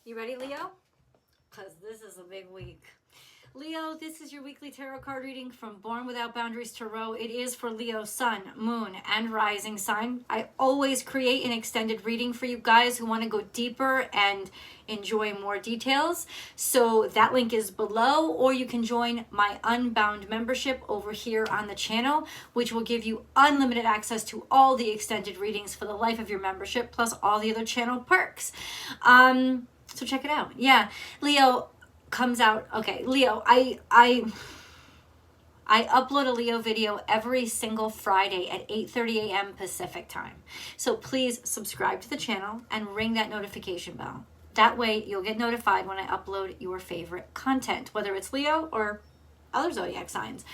You ready, Leo? Because this is a big week. Leo, this is your weekly tarot card reading from Born Without Boundaries Tarot. It is for Leo, sun, moon, and rising sign. I always create an extended reading for you guys who want to go deeper and enjoy more details. So that link is below, or you can join my Unbound membership over here on the channel, which will give you unlimited access to all the extended readings for the life of your membership, plus all the other channel perks. So check it out. Yeah, Leo comes out. Okay, Leo, I upload a Leo video every single Friday at 8:30 a.m. Pacific time. So please subscribe to the channel and ring that notification bell. That way you'll get notified when I upload your favorite content, whether it's Leo or other zodiac signs.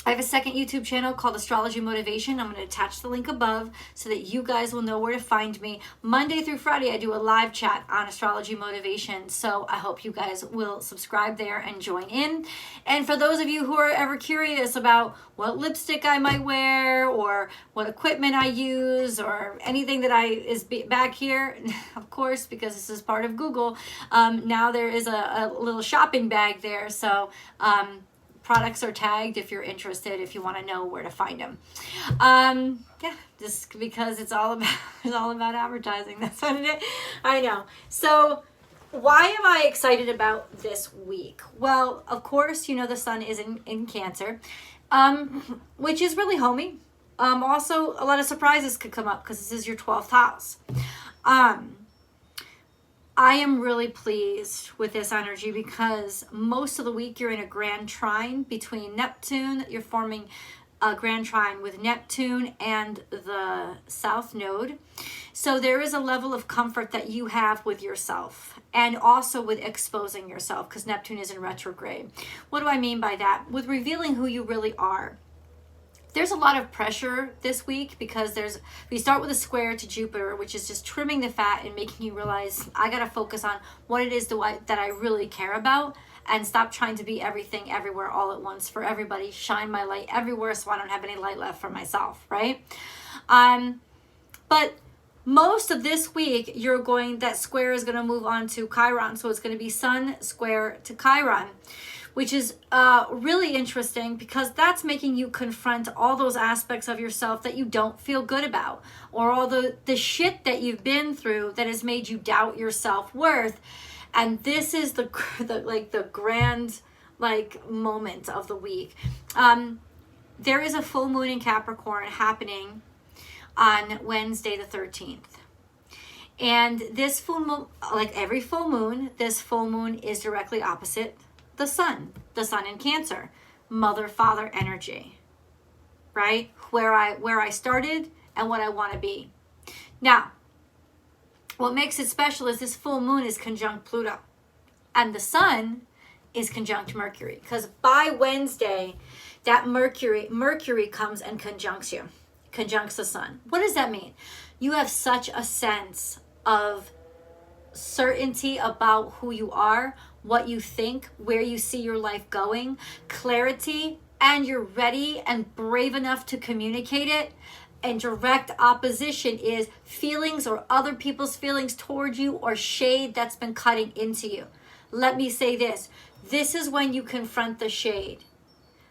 I have a second YouTube channel called Astrology Motivation. I'm going to attach the link above so that you guys will know where to find me. Monday through Friday, I do a live chat on Astrology Motivation. So I hope you guys will subscribe there and join in. And for those of you who are ever curious about what lipstick I might wear or what equipment I use or anything that is back here, of course, because this is part of Google, now there is a little shopping bag there. So, products are tagged if you're interested, if you want to know where to find them. Yeah, just because it's all about advertising. That's what it is. I know. So why am I excited about this week? Well, of course, you know the sun is in Cancer, which is really homey. Also, a lot of surprises could come up because this is your 12th house. I am really pleased with this energy because most of the week you're in a grand trine between Neptune. You're forming a grand trine with Neptune and the South Node. So there is a level of comfort that you have with yourself and also with exposing yourself because Neptune is in retrograde. What do I mean by that? With revealing who you really are. There's a lot of pressure this week because we start with a square to Jupiter, which is just trimming the fat and making you realize I got to focus on what it is that I really care about and stop trying to be everything everywhere all at once for everybody. Shine my light everywhere so I don't have any light left for myself, right? But most of this week, that square is going to move on to Chiron. So it's going to be Sun square to Chiron, which is really interesting because that's making you confront all those aspects of yourself that you don't feel good about, or all the shit that you've been through that has made you doubt your self-worth. And this is the grand moment of the week. There is a full moon in Capricorn happening on Wednesday the 13th. And this full moon, like every full moon, this full moon is directly opposite the sun in Cancer, mother father energy, right? Where I started and what I want to be. Now, what makes it special is this full moon is conjunct Pluto, and the sun is conjunct Mercury, because by Wednesday that Mercury comes and conjuncts the sun. What does that mean? You have such a sense of certainty about who you are, what you think, where you see your life going, clarity, and you're ready and brave enough to communicate it. And direct opposition is feelings or other people's feelings towards you or shade that's been cutting into you. Let me say this. This is when you confront the shade.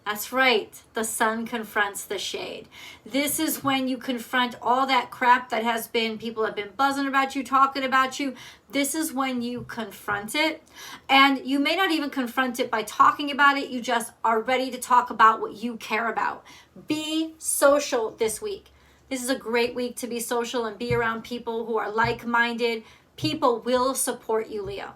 That's right. The sun confronts the shade. This is when you confront all that crap that people have been buzzing about you, talking about you. This is when you confront it. And you may not even confront it by talking about it. You just are ready to talk about what you care about. Be social this week. This is a great week to be social and be around people who are like-minded. People will support you, Leo.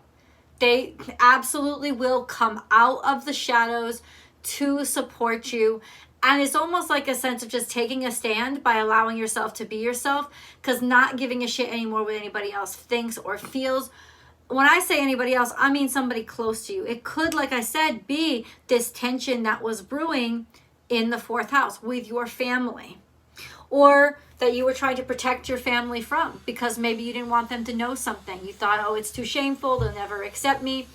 They absolutely will come out of the shadows to support you. And it's almost like a sense of just taking a stand by allowing yourself to be yourself, because not giving a shit anymore what anybody else thinks or feels. When I say anybody else, I mean somebody close to you. It could, like I said, be this tension that was brewing in the 4th house with your family, or that you were trying to protect your family from because maybe you didn't want them to know something. You thought, oh, it's too shameful, they'll never accept me,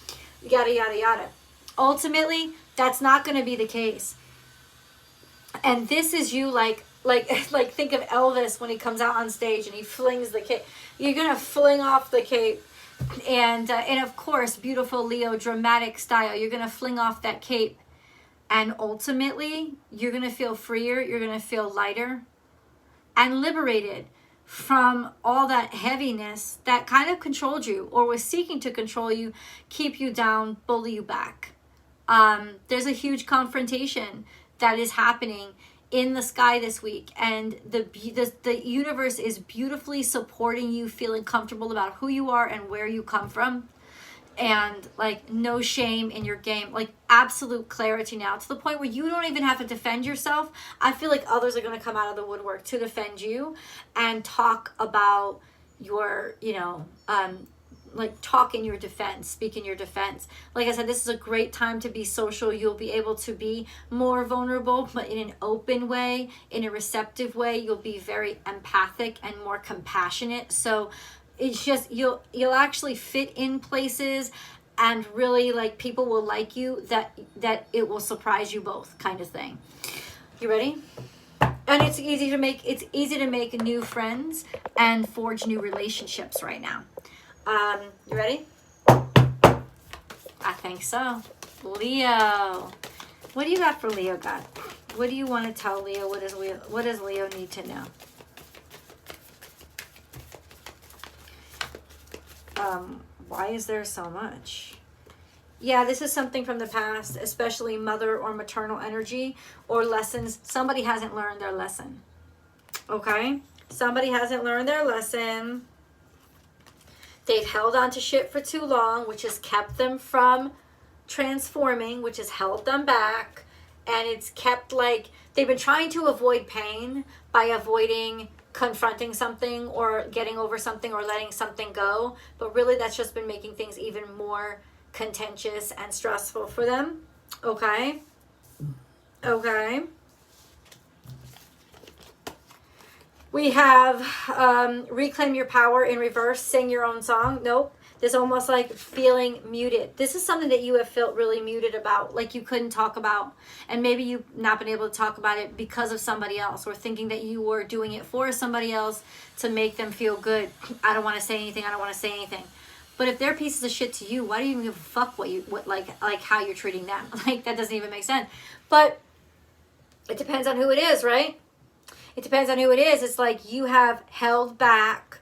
yada, yada, yada. Ultimately, that's not going to be the case. And this is you like think of Elvis when he comes out on stage and he flings the cape. You're going to fling off the cape And of course, beautiful Leo, dramatic style. You're going to fling off that cape. And ultimately, you're going to feel freer. You're going to feel lighter and liberated from all that heaviness that kind of controlled you or was seeking to control you, keep you down, bully you back. There's a huge confrontation that is happening in the sky this week, and the universe is beautifully supporting you, feeling comfortable about who you are and where you come from, and like no shame in your game, like absolute clarity now, to the point where you don't even have to defend yourself. I feel like others are going to come out of the woodwork to defend you and talk about your, like talk in your defense, speak in your defense. Like I said, this is a great time to be social. You'll be able to be more vulnerable, but in an open way, in a receptive way. You'll be very empathic and more compassionate. So it's just, you'll actually fit in places, and really like people will like you, that it will surprise you both, kind of thing. You ready? And it's easy to make new friends and forge new relationships right now. You ready? I think so. Leo. What do you got for Leo, God? What do you want to tell Leo? What does Leo need to know? Why is there so much? Yeah, this is something from the past, especially mother or maternal energy or lessons. Somebody hasn't learned their lesson. Okay? Somebody hasn't learned their lesson. They've held on to shit for too long, which has kept them from transforming, which has held them back. And it's kept, like, they've been trying to avoid pain by avoiding confronting something or getting over something or letting something go. But really, that's just been making things even more contentious and stressful for them. Okay? Okay. We have reclaim your power in reverse, sing your own song. Nope. There's almost like feeling muted. This is something that you have felt really muted about, like you couldn't talk about. And maybe you've not been able to talk about it because of somebody else, or thinking that you were doing it for somebody else to make them feel good. I don't want to say anything. I don't want to say anything. But if they're pieces of shit to you, why do you even give a fuck like how you're treating them? Like, that doesn't even make sense. But it depends on who it is, right? It depends on who it is. It's like you have held back.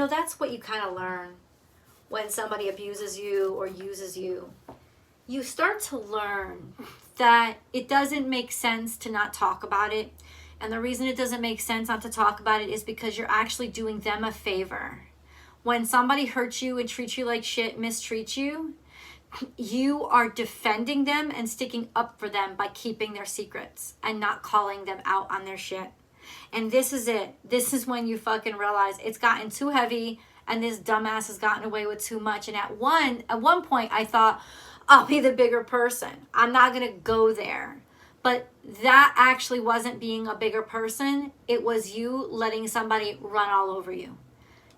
That's what you kind of learn when somebody abuses you or uses you. You start to learn that it doesn't make sense to not talk about it. And the reason it doesn't make sense not to talk about it is because you're actually doing them a favor. When somebody hurts you and treats you like shit, mistreats you, you are defending them and sticking up for them by keeping their secrets and not calling them out on their shit. And this is it. This is when you fucking realize it's gotten too heavy and this dumbass has gotten away with too much. And at one point I thought, I'll be the bigger person. I'm not going to go there. But that actually wasn't being a bigger person. It was you letting somebody run all over you.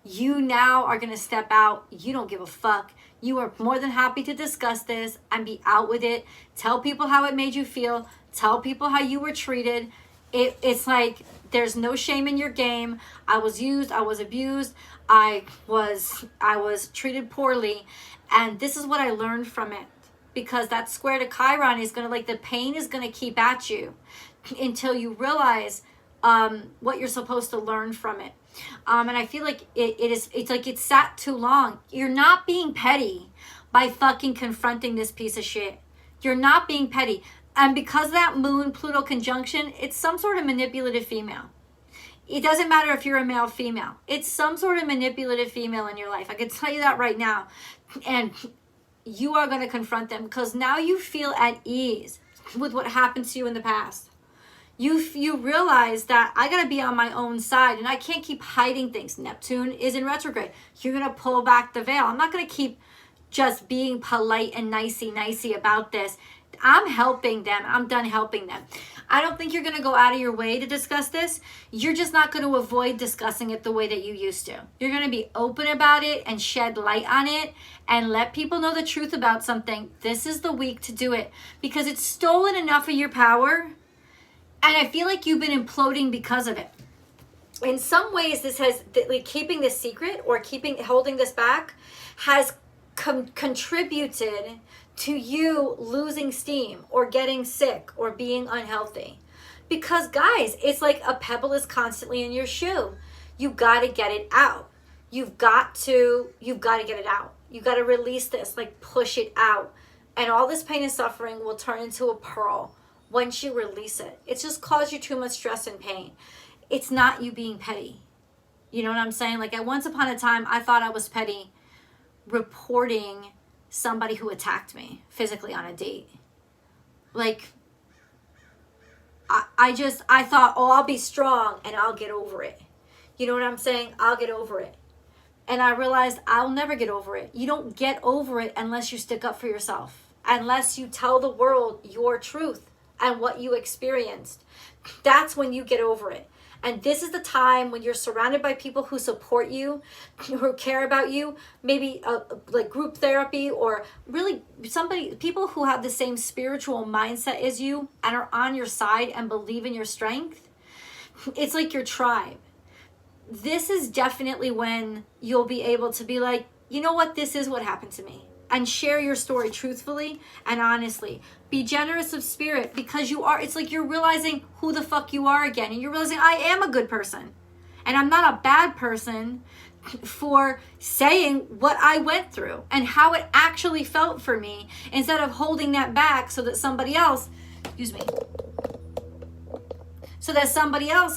You now are going to step out. You don't give a fuck. You are more than happy to discuss this and be out with it. Tell people how it made you feel. Tell people how you were treated. It's like there's no shame in your game. I was used. I was abused. I was treated poorly. And this is what I learned from it. Because that square to Chiron is going to, like, the pain is going to keep at you until you realize what you're supposed to learn from it. And I feel like it's like it's sat too long. You're not being petty by fucking confronting this piece of shit. You're not being petty. And because that Moon-Pluto conjunction, it's some sort of manipulative female. It doesn't matter if you're a male or female. It's some sort of manipulative female in your life. I can tell you that right now. And you are going to confront them because now you feel at ease with what happened to you in the past. You realize that I got to be on my own side and I can't keep hiding things. Neptune is in retrograde. You're going to pull back the veil. I'm not going to keep just being polite and nicey about this. I'm helping them. I'm done helping them. I don't think you're going to go out of your way to discuss this. You're just not going to avoid discussing it the way that you used to. You're going to be open about it and shed light on it and let people know the truth about something. This is the week to do it because it's stolen enough of your power. And I feel like you've been imploding because of it. in some ways, this has, like, keeping this secret or holding this back has contributed to you losing steam or getting sick or being unhealthy. Because guys, it's like a pebble is constantly in your shoe. You got to get it out. You've got to get it out. You got to release this, like push it out. And all this pain and suffering will turn into a pearl once you release it. It's just caused you too much stress and pain. It's not you being petty. You know what I'm saying? Like, at once upon a time, I thought I was petty reporting somebody who attacked me physically on a date. Like, I thought, oh, I'll be strong and I'll get over it. You know what I'm saying? I'll get over it. And I realized I'll never get over it. You don't get over it unless you stick up for yourself. Unless you tell the world your truth and what you experienced. That's when you get over it. And this is the time when you're surrounded by people who support you, who care about you, maybe like group therapy, or really people who have the same spiritual mindset as you and are on your side and believe in your strength. It's like your tribe. This is definitely when you'll be able to be like, you know what, this is what happened to me. And share your story truthfully and honestly. Be generous of spirit, because it's like you're realizing who the fuck you are again. And you're realizing, I am a good person. And I'm not a bad person for saying what I went through and how it actually felt for me, instead of holding that back so that somebody else,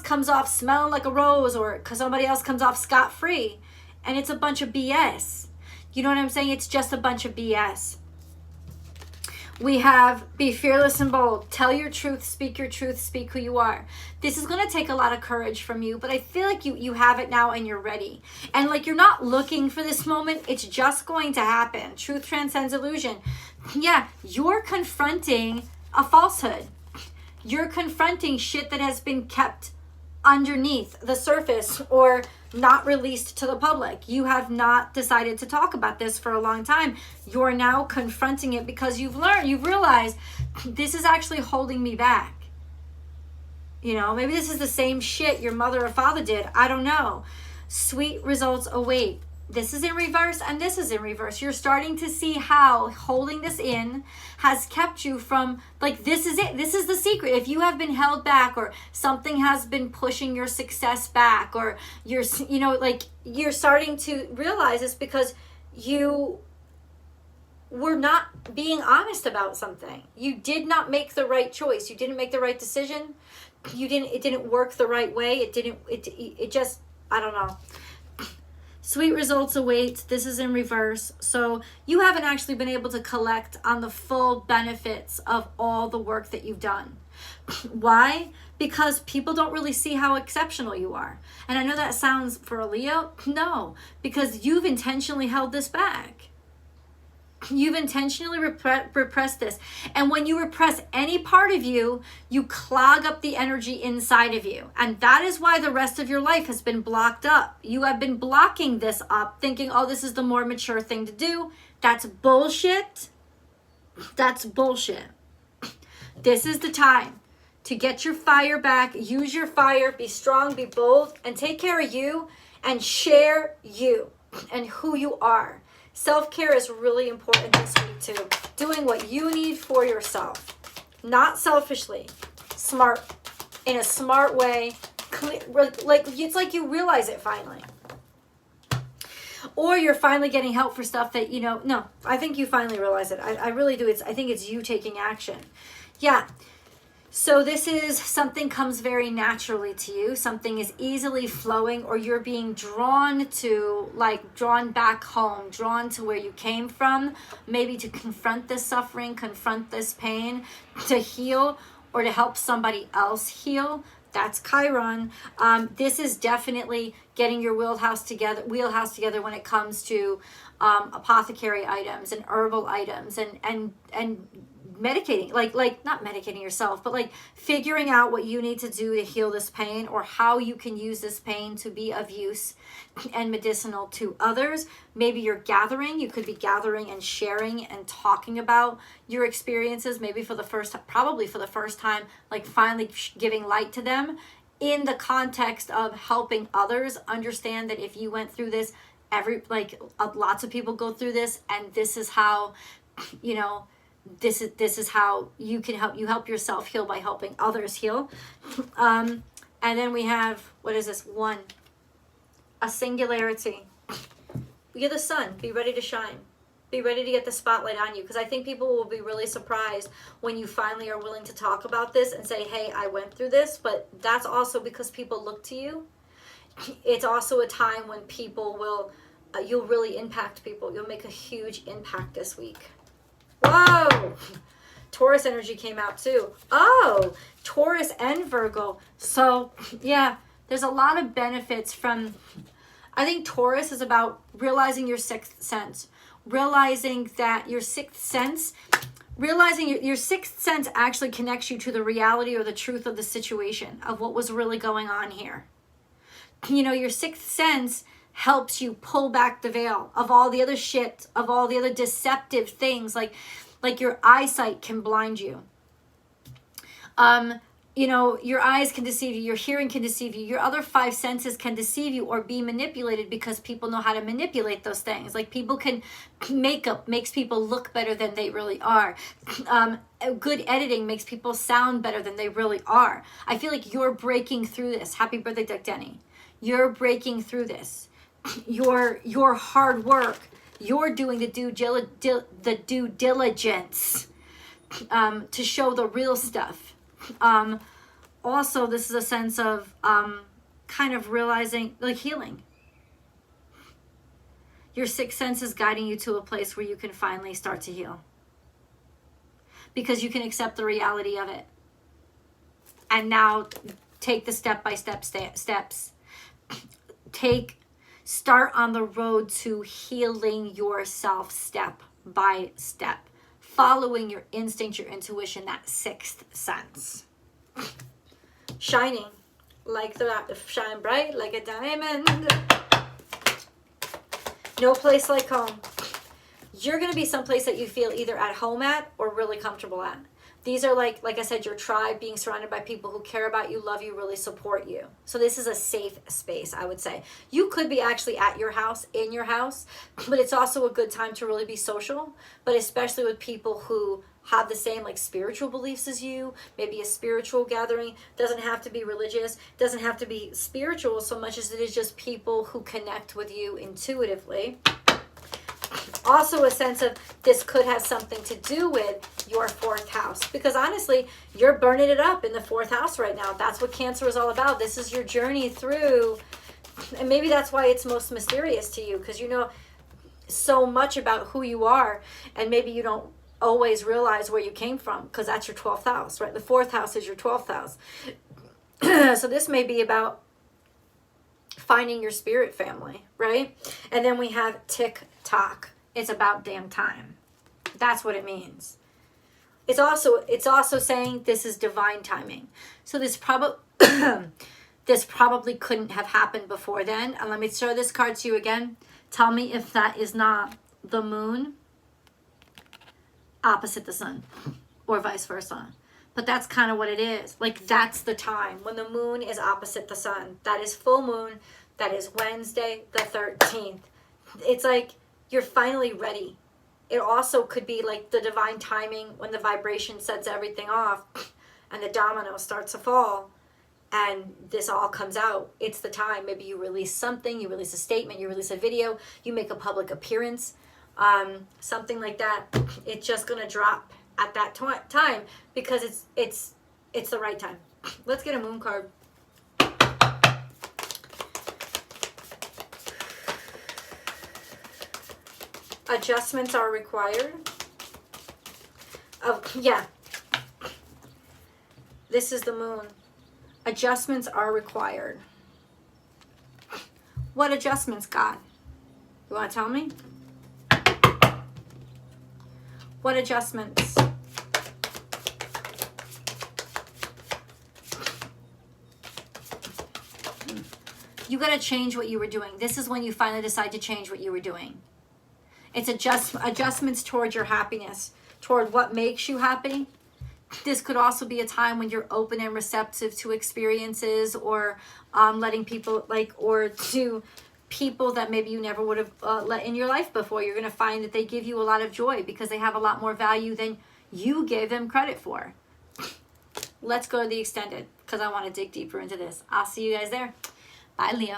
comes off smelling like a rose, or somebody else comes off scot-free. And it's a bunch of BS. You know what I'm saying? It's just a bunch of BS. We have be fearless and bold. Tell your truth, speak who you are. This is going to take a lot of courage from you, but I feel like you have it now and you're ready. And like, you're not looking for this moment. It's just going to happen. Truth transcends illusion. Yeah, you're confronting a falsehood. You're confronting shit that has been kept underneath the surface or not released to the public. You have not decided to talk about this for a long time. You're now confronting it because you've realized this is actually holding me back. You know, maybe this is the same shit your mother or father did. I don't know. Sweet results await. This is in reverse and this is in reverse. You're starting to see how holding this in has kept you from, like, this is it. This is the secret. If you have been held back, or something has been pushing your success back, or you're starting to realize this because you were not being honest about something. You did not make the right choice. You didn't make the right decision. It didn't work the right way. It just, I don't know. Sweet results await. This is in reverse. So you haven't actually been able to collect on the full benefits of all the work that you've done. Why? Because people don't really see how exceptional you are. And I know that sounds for a Leo. No, because you've intentionally held this back. You've intentionally repressed this. And when you repress any part of you, you clog up the energy inside of you. And that is why the rest of your life has been blocked up. You have been blocking this up, thinking, oh, this is the more mature thing to do. That's bullshit. That's bullshit. This is the time to get your fire back. Use your fire. Be strong, be bold, and take care of you and share you and who you are. Self-care is really important this week too. Doing what you need for yourself. Not selfishly. Smart. In a smart way. It's like you realize it finally. Or you're finally getting help for stuff that, no, I think you finally realize it. I really do. I think it's you taking action. Yeah. So this is something comes very naturally to you. Something is easily flowing, or you're being drawn back home, drawn to where you came from, maybe to confront this suffering, confront this pain, to heal, or to help somebody else heal. That's Chiron. This is definitely getting your wheelhouse together when it comes to apothecary items and herbal items and medicating, like not medicating yourself, but like figuring out what you need to do to heal this pain, or how you can use this pain to be of use and medicinal to others. Maybe you could be gathering and sharing and talking about your experiences, maybe probably for the first time, like finally giving light to them. in the context of helping others understand that if you went through this, lots of people go through this, and this is how, you know, this is how you can help yourself heal by helping others heal. And then we have, what is this? 1, a singularity. You're the sun. Be ready to shine. Be ready to get the spotlight on you, because I think people will be really surprised when you finally are willing to talk about this and say, hey, I went through this. But that's also because people look to you. It's also a time when people will, you'll really impact people. You'll make a huge impact this week. Whoa! Taurus energy came out too. Oh, Taurus and Virgo. So yeah, there's a lot of benefits from, I think Taurus is about realizing your sixth sense. Realizing that your sixth sense, realizing your sixth sense actually connects you to the reality or the truth of the situation, of what was really going on here. You know, your sixth sense helps you pull back the veil of all the other shit, of all the other deceptive things, like your eyesight can blind you. You know, your eyes can deceive you, your hearing can deceive you, your other 5 senses can deceive you or be manipulated, because people know how to manipulate those things. Like, people can, makeup makes people look better than they really are. Good editing makes people sound better than they really are. I feel like you're breaking through this. Happy birthday, Duck Denny. You're breaking through this. Your hard work, you're doing the due diligence to show the real stuff. Also, this is a sense of kind of realizing, like, healing. Your sixth sense is guiding you to a place where you can finally start to heal, because you can accept the reality of it and now take the step-by-step steps. Start on the road to healing yourself step by step, following your instinct, your intuition, that sixth sense. Shining like shine bright like a diamond. No place like home. You're going to be someplace that you feel either at home at or really comfortable at. These are like I said, your tribe, being surrounded by people who care about you, love you, really support you. So this is a safe space, I would say. You could be actually at your house, in your house, but it's also a good time to really be social, but especially with people who have the same like spiritual beliefs as you, maybe a spiritual gathering. Doesn't have to be religious, doesn't have to be spiritual so much as it is just people who connect with you intuitively. Also a sense of this could have something to do with your 4th house, because honestly, you're burning it up in the 4th house right now. That's what Cancer is all about. This is your journey through, and maybe that's why it's most mysterious to you, because you know so much about who you are, and maybe you don't always realize where you came from, because that's your 12th house, right? The 4th house is your 12th house. So this may be about finding your spirit family, right? And then we have tick-tock. It's about damn time. That's what it means. It's also saying this is divine timing. So this probably couldn't have happened before then. And let me show this card to you again. Tell me if that is not the moon opposite the sun, or vice versa. But that's kind of what it is. Like, that's the time when the moon is opposite the sun. That is full moon. That is Wednesday the 13th. It's like you're finally ready. It also could be like the divine timing when the vibration sets everything off and the domino starts to fall and this all comes out. It's the time. Maybe you release something, you release a statement, you release a video, you make a public appearance, something like that. It's just going to drop at that time because it's the right time. Let's get a moon card. Adjustments are required. Yeah. This is the moon. Adjustments are required. What adjustments, God? You want to tell me? What adjustments? You got to change what you were doing. This is when you finally decide to change what you were doing. It's adjustments toward your happiness, toward what makes you happy. this could also be a time when you're open and receptive to experiences, or letting people or to people that maybe you never would have let in your life before. You're going to find that they give you a lot of joy because they have a lot more value than you gave them credit for. Let's go to the extended because I want to dig deeper into this. I'll see you guys there. Bye, Leo.